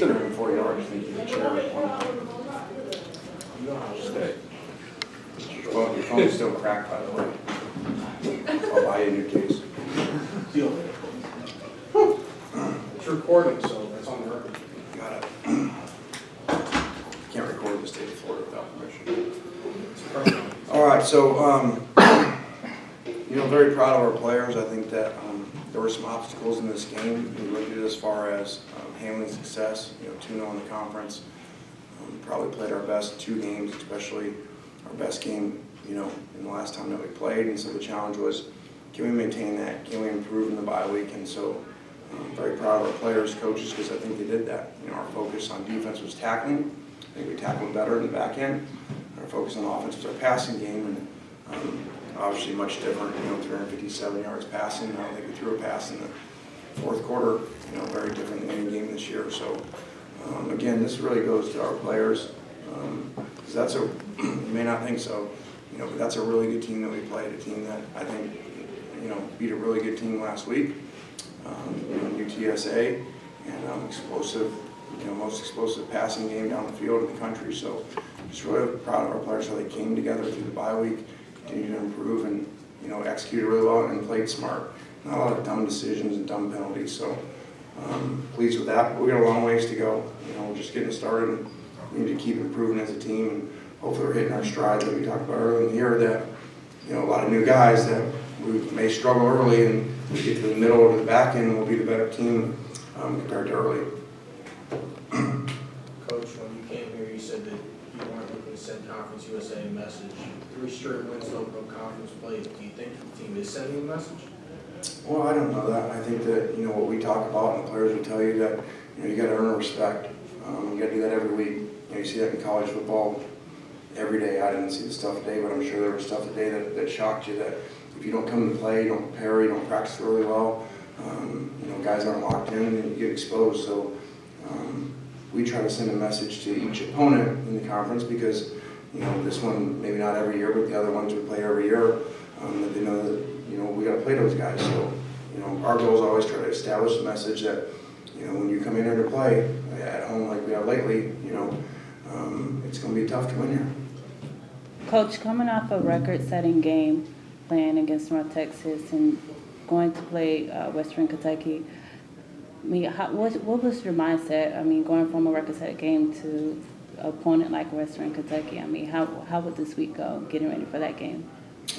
840 yards, thank you, the chair. Well, your phone's still cracked, by the way. I'll buy you a new case. Deal. It's recording, so that's on the record. Got it. Can't record the state of Florida without permission. All right, so, very proud of our players. I think that there were some obstacles in this game. We looked at it as far as handling success, 2-0 in the conference. Probably played our best 2 games, especially our best game, in the last time that we played. And so the challenge was, can we maintain that? Can we improve in the bye week? And so I'm very proud of our players, coaches, because I think they did that. Our focus on defense was tackling. I think we tackled better in the back end. Our focus on offense was our passing game, and obviously much different, 357 yards passing. I don't think we threw a pass in the fourth quarter, very different than any game this year. So, again, this really goes to our players, because that's you may not think so, but that's a really good team that we played, a team that I think, beat a really good team last week, UTSA, and explosive, most explosive passing game down the field in the country. So, just really proud of our players, how they came together through the bye week, continued to improve, and executed really well and played smart. Not a lot of dumb decisions and dumb penalties. So pleased with that. But we got a long ways to go. We're just getting started, and we need to keep improving as a team. And hopefully, we're hitting our stride that we talked about earlier in the year. That a lot of new guys that we may struggle early, and we get to the middle or to the back end, we'll be the better team compared to early. Coach, when you came here, you said that you weren't looking to send Conference USA a message. 3 straight wins to open up conference play. Do you think the team is sending a message? Well, I don't know that. I think that, what we talk about, and the players will tell you that, you got to earn respect. You got to do that every week. You see that in college football every day. I didn't see the stuff today, but I'm sure there was stuff today that shocked you, that if you don't come to play, you don't prepare, you don't practice really well, guys aren't locked in, and you get exposed. So we try to send a message to each opponent in the conference, because this one, maybe not every year, but the other ones we play every year, that they know that, we got to play those guys. So, our goal is always try to establish a message that, when you come in here to play at home like we have lately, it's going to be tough to win here. Coach, coming off a record-setting game, playing against North Texas and going to play Western Kentucky, what was your mindset? Going from a record-setting game to an opponent like Western Kentucky, how would this week go, getting ready for that game?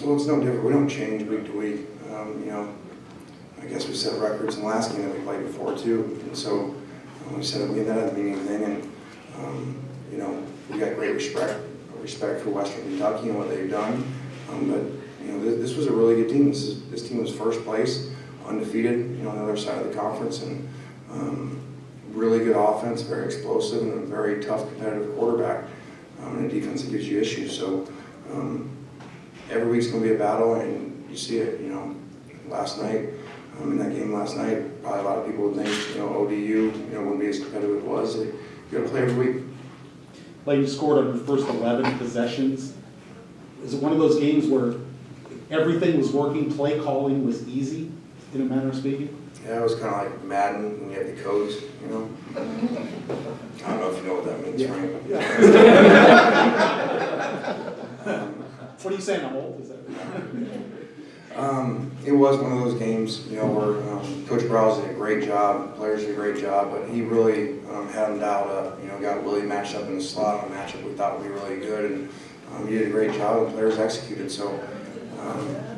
Well, it's no different. We don't change week to week. I guess we set records in the last game that we played before too, and so we set up. That doesn't mean anything, and we got great respect for Western Kentucky and what they've done. But this was a really good team. This team was first place, undefeated. On the other side of the conference, and really good offense, very explosive, and a very tough competitive quarterback, and a defense that gives you issues. So. Every week's going to be a battle, and you see it, last night, in that game last night, probably a lot of people would think, ODU, wouldn't be as competitive as it was. You got to play every week. Like, you scored on your first 11 possessions. Is it one of those games where everything was working, play calling was easy, in a manner of speaking? Yeah, it was kind of like Madden when you had the codes, I don't know if you know what that means, Frank. Yeah. What are you saying, I'm old? Is that it was one of those games, where Coach Browse did a great job, players did a great job, but he really had them dialed up. Got Willie matched up in the slot, a matchup we thought would be really good, and he did a great job, and players executed. So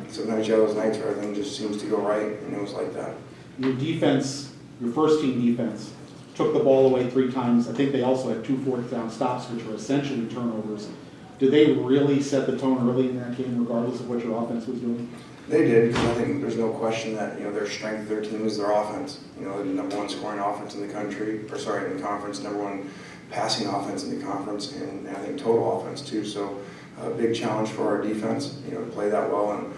sometimes you have those nights where everything just seems to go right, and it was like that. Your defense, your first team defense, took the ball away 3 times. I think they also had 2 fourth down stops, which were essentially turnovers. Did they really set the tone early in that game, regardless of what your offense was doing? They did, because I think there's no question that their strength of their team is their offense. The number 1 scoring offense in the country, in the conference, number 1 passing offense in the conference, and I think total offense too. So a big challenge for our defense, to play that well. And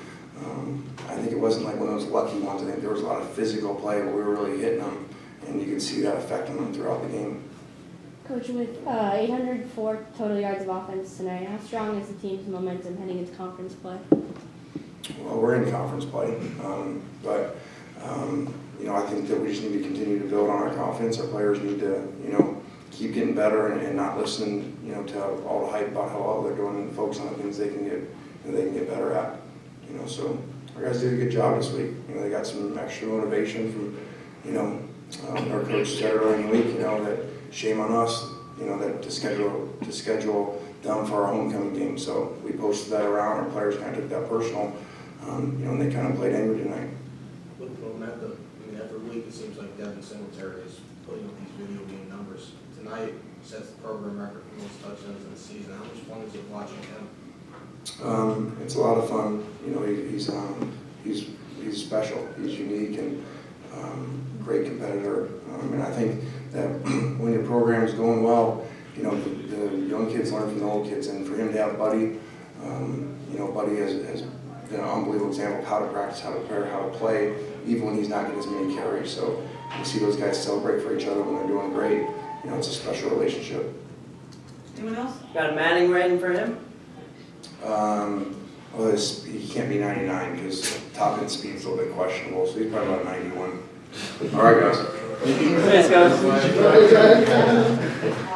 I think it wasn't like one of those lucky ones. I think there was a lot of physical play where we were really hitting them, and you can see that affecting them throughout the game. Coach, with 804 total yards of offense tonight, how strong is the team's momentum heading into conference play? Well, we're in conference play, but I think that we just need to continue to build on our confidence. Our players need to, keep getting better and not listen, to all the hype about how well they're doing and focus on the things they can get better at. So our guys did a good job this week. They got some extra motivation from, our coach said earlier in the week, that shame on us, that to schedule down for our homecoming game. So we posted that around. Our players kind of took that personal, and they kind of played angry tonight. Every week it seems like Devin Singletary is putting up these video game numbers. Tonight sets the program record for most touchdowns in the season. How much fun is it watching him? It's a lot of fun. He's special. He's unique and great competitor. And I think that when your program is going well, the young kids learn from the old kids. And for him to have Buddy, Buddy has been an unbelievable example of how to practice, how to prepare, how to play, even when he's not getting as many carries. So you see those guys celebrate for each other when they're doing great. It's a special relationship. Anyone else? Got a Manning rating for him? Well, he can't be 99 because top end speed's a little bit questionable, so he's probably about 91. All right, guys. Thanks, guys.